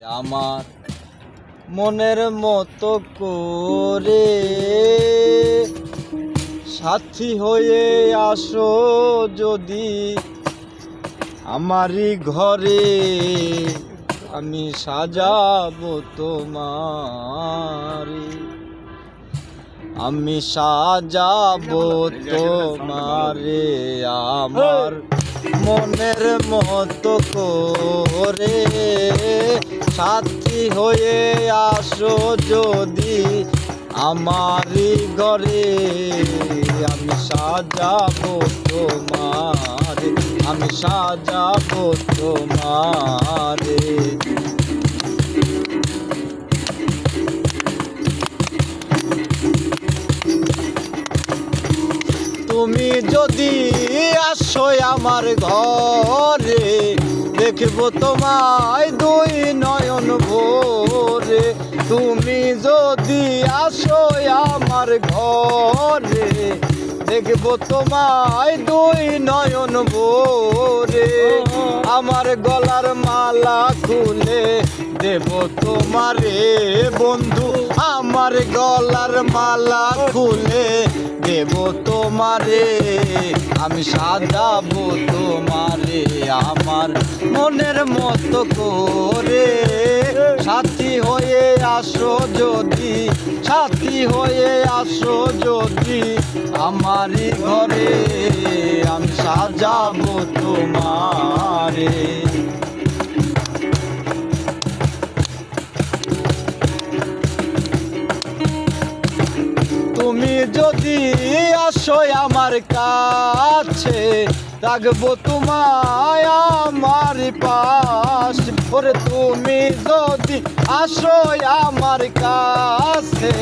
আমার মনের মতো করে সাথী হয়ে আসো যদি আমারই ঘরে, আমি সাজাবো তোমারে, আমি সাজাবো তোমারে। আমার মনের মতো করে সাথী হয়ে আসো যদি আমারই ঘরে, আমি সাজাবো তোমারে, আমি সাজাবো তোমারে। তুমি যদি আসো আমার ঘরে, দেখবো তোমায় দুই নয়ন ভরে। তুমি যদি আসো আমার ঘরে, দেখবো তোমায় দুই নয়ন ভরে। আমার গলার মালা খুলে দেব তোমারে বন্ধু, আমার গলার মালা খুলে দেব তোমারে, আমি সাজাবো তোমারে। আমার মনের মতো করে সাথী হয়ে আসো যদি, সাথী হয়ে আসো যদি আমারই ঘরে, আমি সাজাবো তোমারে। তুমি যদি আসো আমার কাছে, রাখবো তোমায় আমার পাশ। ওরে তুমি যদি আসো আমার কাছে,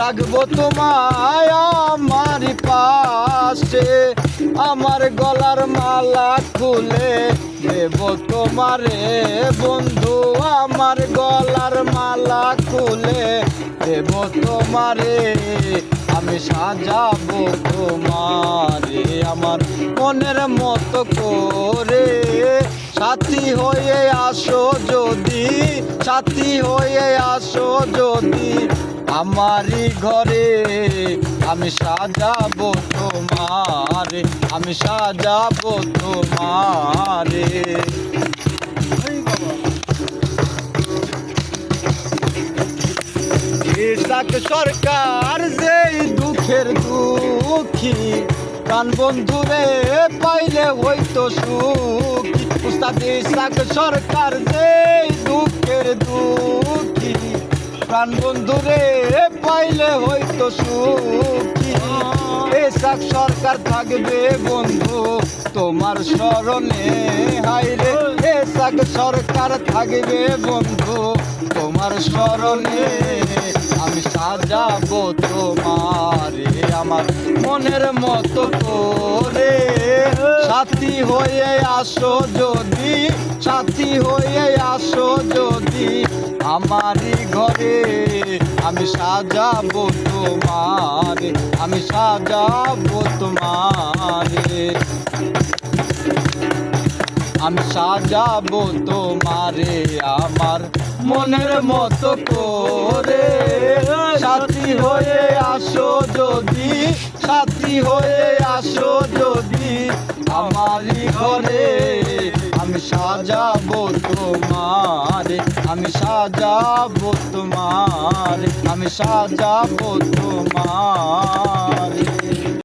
রাখবো তোমায় আমার পাশে। আমার গলার মালা খুলে দেব তোমারে বন্ধু, আমার গলার মালা খুলে দেব তোমারে, আমি সাজাবো তোমারে। আমার মনের মতো করে সাথী হয়ে আসো যদি, সাথী হয়ে আসো যদি আমারই ঘরে, আমি সাজাবো তোমারে, আমি সাজাবো তোমারে। ইসাক সরকার যেই দুঃখের দুঃখী, প্রাণ বন্ধুরে পাইলে হইতো সুখী। উস্তাদ ইসাক সরকার যেই দুঃখের দুঃখী, প্রাণ বন্ধুরে পাইলে হইতো সুখী। ইসাক সরকার থাকবে বন্ধু তোমার স্মরণে, হাইরে ইসাক সরকার থাকবে বন্ধু তোমার স্মরণে, আমি সাজাবো তোমারে। আমার মনের মতো করে সাথী হয়ে আসো যদি, সাথী হয়ে আসো যদি আমারই ঘরে, আমি সাজাবো তোমারে, আমি সাজাবো তোমারে, আমি সাজাবো তোমারে। আমার মনের মতো করে সাথী হয়ে আসো যদি, সাথী হয়ে আসো যদি আমারই ঘরে, আমি সাজাবো তোমারে, আমি সাজাবো তোমারে, আমি সাজাবো তোমারে।